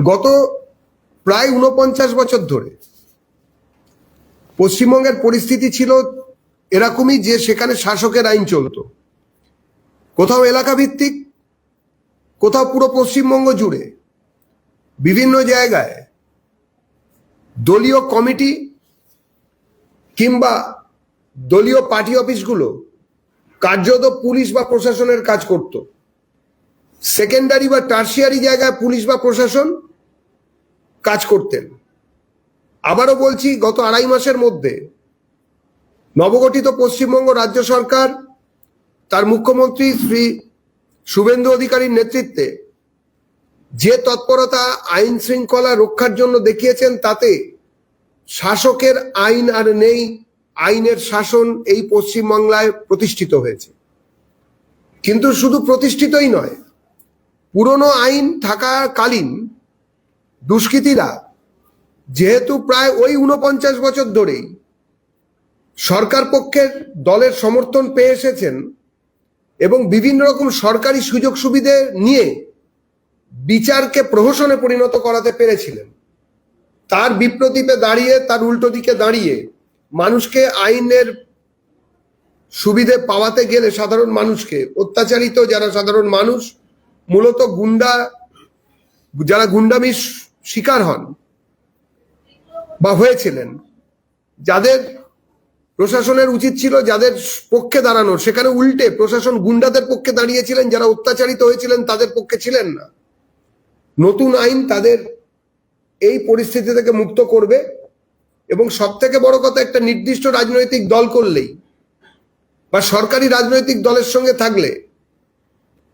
গত প্রায় ৪৯ বছর ধরে পশ্চিমবঙ্গের পরিস্থিতি ছিল এরকমই যে সেখানে শাসকের আইন চলতো, কোথাও এলাকা ভিত্তিক, কোথাও পুরো পশ্চিমবঙ্গ জুড়ে বিভিন্ন জায়গায় দলীয় কমিটি কিংবা দলীয় পার্টি অফিসগুলো কার্যত পুলিশ বা প্রশাসনের কাজ করত। সেকেন্ডারি বা টার্সিয়ারি জায়গায় পুলিশ বা প্রশাসন কাজ করতেন। আবারও বলছি, গত ২.৫ মাসের মধ্যে নবগঠিত পশ্চিমবঙ্গ রাজ্য সরকার তার মুখ্যমন্ত্রী শ্রী শুভেন্দু অধিকারীর নেতৃত্বে যে তৎপরতা আইন শৃঙ্খলা রক্ষার জন্য দেখিয়েছেন, তাতে শাসকের আইন আর নেই, আইনের শাসন এই পশ্চিমবাংলায় প্রতিষ্ঠিত হয়েছে। কিন্তু শুধু প্রতিষ্ঠিতই নয়, পুরনো আইন থাকাকালীন দুষ্কৃতীরা যেহেতু প্রায় ওই ৪৯ বছর ধরেই সরকার পক্ষের দলের সমর্থন পেয়ে এসেছেন এবং বিভিন্ন রকম সরকারি সুযোগ সুবিধে নিয়ে বিচারকে প্রহসনে পরিণত করাতে পেরেছিলেন, তার বিপ্রতীপে দাঁড়িয়ে, তার উল্টো দিকে দাঁড়িয়ে মানুষকে আইনের সুবিধে পাওয়াতে গেলে সাধারণ মানুষকে, অত্যাচারিত যারা সাধারণ মানুষ, মূলত যারা গুন্ডামির শিকার হন বা হয়েছিলেন, যাদের প্রশাসনের উচিত ছিল যাদের পক্ষে দাঁড়ানোর, সেখানে উল্টে প্রশাসন গুন্ডাদের পক্ষে দাঁড়িয়েছিলেন, যারা অত্যাচারিত হয়েছিলেন তাদের পক্ষে ছিলেন না। নতুন আইন তাদের এই পরিস্থিতি থেকে মুক্ত করবে এবং সব থেকে বড় কথা, একটা নির্দিষ্ট রাজনৈতিক দল করলেই বা সরকারি রাজনৈতিক দলের সঙ্গে থাকলে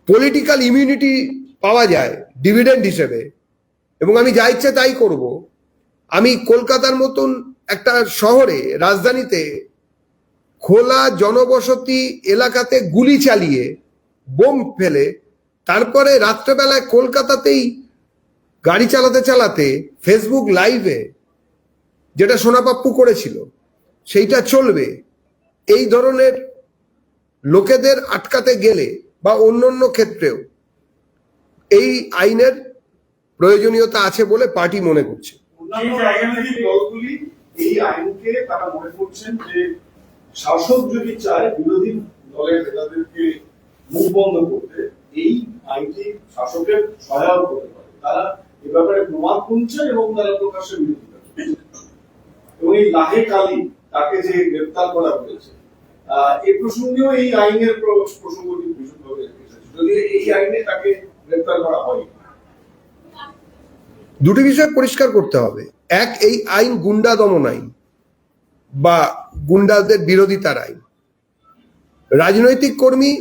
পলিটিক্যাল ইমিউনিটি পাওয়া যায় ডিভিডেন্ড হিসেবে, এবং আমি যা ইচ্ছে তাই করব। আমি কলকাতার মতন একটা শহরে, রাজধানীতে খোলা জনবসতি এলাকাতে গুলি চালিয়ে, বোম ফেলে, তারপরে রাত্রেবেলায় কলকাতাতেই গাড়ি চালাতে চালাতে ফেসবুক লাইভে, যেটা সোনাপাপ্পু করেছিল, সেইটা চলবে। এই ধরনের লোকেদের আটকাতে গেলে বা অন্যান্য ক্ষেত্রেও এই আইনের প্রয়োজনীয়তা আছে বলে পার্টি মনে করছে। দলগুলি এই আইনকে তারা মনে করছেন যে শাসক যদি চায় বিরোধী দলের নেতাদেরকে মুখ বন্ধ করতে, এই আইনটি শাসকের সহায়ক হতে পারে। তারা এ ব্যাপারে প্রমাণ খুঁজছেন এবং তারা প্রকাশ্যে বিরোধিতা করছেন। এবং এই লাহে কালি তাকে যে গ্রেপ্তার করা হয়েছে, এই প্রসঙ্গেও এই আইনের প্রসঙ্গটি ভীষণভাবে এসেছে। যদি এই আইনে তাকে গ্রেপ্তার করা হয়, দুটি বিষয় পরিষ্কার করতে হবে। এক, এই আইন গুন্ডা দমন আইন বা গুন্ডাদের বিরোধিতার আইন। রাজনৈতিক কর্মী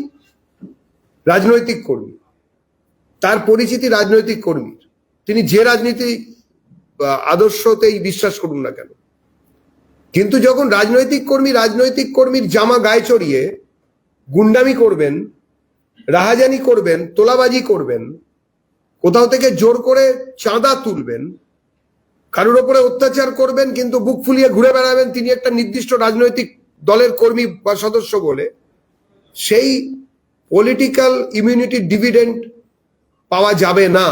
তার পরিচিতি রাজনৈতিক কর্মীর, তিনি যে রাজনৈতিক আদর্শতেই বিশ্বাস করুন না কেন। কিন্তু যখন রাজনৈতিক কর্মীর জামা গায়ে চড়িয়ে গুন্ডামি করবেন, রাহাজানি করবেন, তোলাবাজি করবেন, কোথাও থেকে জোর করে চাঁদা তুলবেন, কারোর ওপরে অত্যাচার করবেন, কিন্তু বুক ফুলিয়ে ঘুরে বেড়াবেন তিনি একটা নির্দিষ্ট রাজনৈতিক দলের কর্মী বা সদস্য বলে, সেই পলিটিক্যাল ইমিউনিটি ডিভিডেন্ড পাওয়া যাবে না।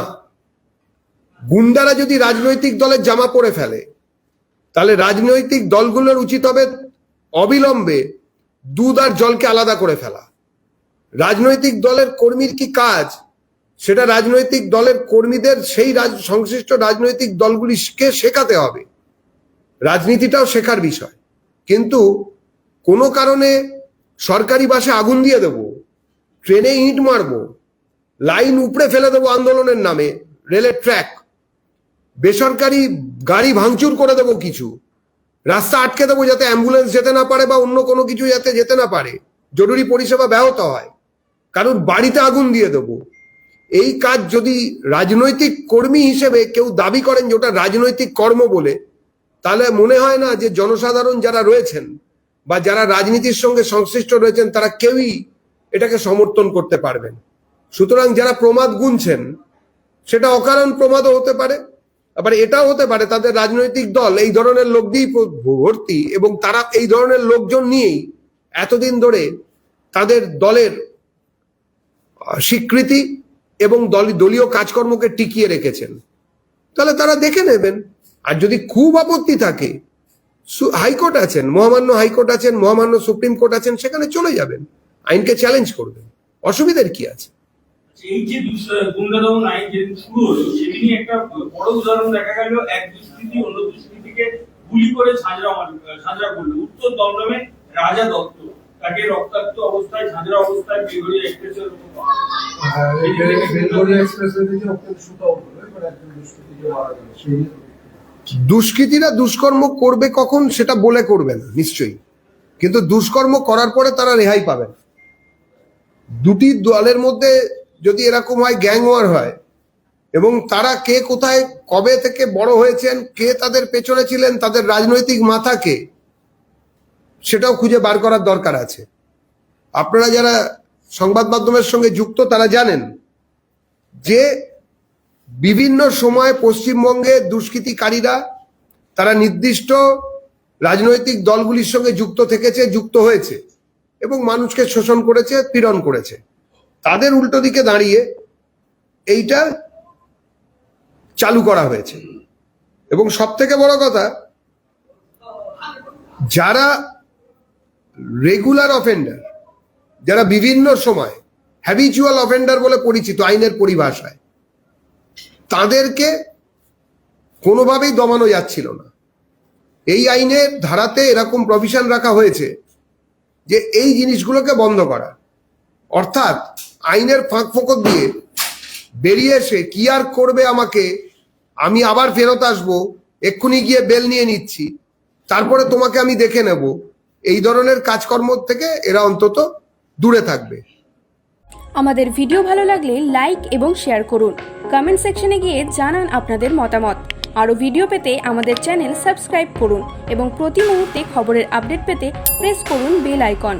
গুন্ডারা যদি রাজনৈতিক দলের জামা পরে ফেলে, তাহলে রাজনৈতিক দলগুলোর উচিত হবে অবিলম্বে দুধ আর জলকে আলাদা করে ফেলা। রাজনৈতিক দলের কর্মীর কি কাজ, সেটা রাজনৈতিক দলের কর্মীদের সেই সংশ্লিষ্ট রাজনৈতিক দলগুলিকে শেখাতে হবে। রাজনীতিটাও শেখার বিষয়। কিন্তু কোনো কারণে সরকারি বাসে আগুন দিয়ে দেব, ট্রেনে ইট মারবো, লাইন উপড়ে ফেলে দেবো আন্দোলনের নামে, রেলের ট্র্যাক, বেসরকারি গাড়ি ভাঙচুর করে দেবো, কিছু রাস্তা আটকে দেবো যাতে অ্যাম্বুলেন্স যেতে না পারে বা অন্য কোনো কিছু যাতে যেতে না পারে, জরুরি পরিষেবা ব্যাহত হয়, কারণ বাড়িতে আগুন দিয়ে দেবো। এই কাজ যদি রাজনৈতিক কর্মী হিসেবে কেউ দাবি করেন যে ওটা রাজনৈতিক কর্ম বলে, তাহলে মনে হয় না যে জনসাধারণ যারা রয়েছেন বা যারা রাজনীতির সঙ্গে সংশ্লিষ্ট রয়েছেন তারা কেউই এটাকে সমর্থন করতে পারবেন। সুতরাং যারা প্রমাদ গুনছেন, সেটা অকারণ প্রমাদও হতে পারে, আবার এটাও হতে পারে তাদের রাজনৈতিক দল এই ধরনের লোক দিয়েই ভর্তি এবং তারা এই ধরনের লোকজন নিয়েই এতদিন ধরে তাদের দলের স্বীকৃতি এবং দলীয় কাজকর্মকে টিকিয়ে রেখেছেন। তাহলে তারা দেখে নেবেন। আর যদি খুব আপত্তি থাকে, হাইকোর্ট আছেন, মহামান্য হাইকোর্ট আছেন, মহামান্য সুপ্রিম কোর্ট আছেন, সেখানে চলে যাবেন, আইনকে চ্যালেঞ্জ করবেন, অসুবিধার কি আছে? এই যে গুন্ডা দমন আইন যেদিন শুরু হলো সেদিনই একটা বড় উদাহরণ দেখা গেল, এক দুষ্কৃতী অন্য দুষ্কৃতীকে গুলি করে ঝাঁঝরা করলো। উত্তর দমদমে রাজা দত্ত, তাকে রক্তাক্ত অবস্থায় ঝাঁঝরা অবস্থায় বেলঘড়িয়া এক্সপ্রেসের দুষ্কৃতীরা দুষ্কর্ম করবে কখন সেটা বলে করবে না নিশ্চয়ই, কিন্তু দুষ্কর্ম করার পরে তারা রেহাই পাবেন। দুটি দলের মধ্যে যদি এরকম হয়, গ্যাং ওয়ার হয়, এবং তারা কে কোথায় কবে থেকে বড় হয়েছেন, কে তাদের পেছনে ছিলেন, তাদের রাজনৈতিক মাথা কে, সেটাও খুঁজে বার করার দরকার আছে। আপনারা যারা সংবাদ মাধ্যমের সঙ্গে যুক্ত তারা জানেন যে বিভিন্ন সময় পশ্চিমবঙ্গে দুষ্কৃতিকারীরা তারা নির্দিষ্ট রাজনৈতিক দলগুলির সঙ্গে যুক্ত থেকেছে, যুক্ত হয়েছে এবং মানুষকে শোষণ করেছে, পীড়ন করেছে। তাদের উল্টো দিকে দাঁড়িয়ে এইটা চালু করা হয়েছে। এবং সব থেকে বড় কথা, যারা রেগুলার অফেন্ডার, যারা বিভিন্ন সময় হ্যাবিচুয়াল অফেন্ডার বলে পরিচিত আইনের পরিভাষায়, তাদেরকে কোনোভাবেই দমানো যাচ্ছিল না। এই আইনের ধারাতে এরকম প্রভিশন রাখা হয়েছে যে এই জিনিসগুলোকে বন্ধ করা, অর্থাৎ আইনের ফাঁক ফোকর দিয়ে বেরিয়ে এসে কি আর করবে আমাকে, আমি আবার ফেরত আসবো, এক্ষুনি গিয়ে বেল নিয়ে নিচ্ছি, তারপরে তোমাকে আমি দেখে নেব, এই ধরনের কাজকর্ম থেকে এরা অন্তত দূরে থাকবে। আমাদের ভিডিও ভালো লাগলে লাইক এবং শেয়ার করুন, কমেন্ট সেকশনে গিয়ে জানান আপনাদের মতামত। আরও ভিডিও পেতে আমাদের চ্যানেল সাবস্ক্রাইব করুন এবং প্রতি মুহূর্তে খবরের আপডেট পেতে প্রেস করুন বেল আইকন।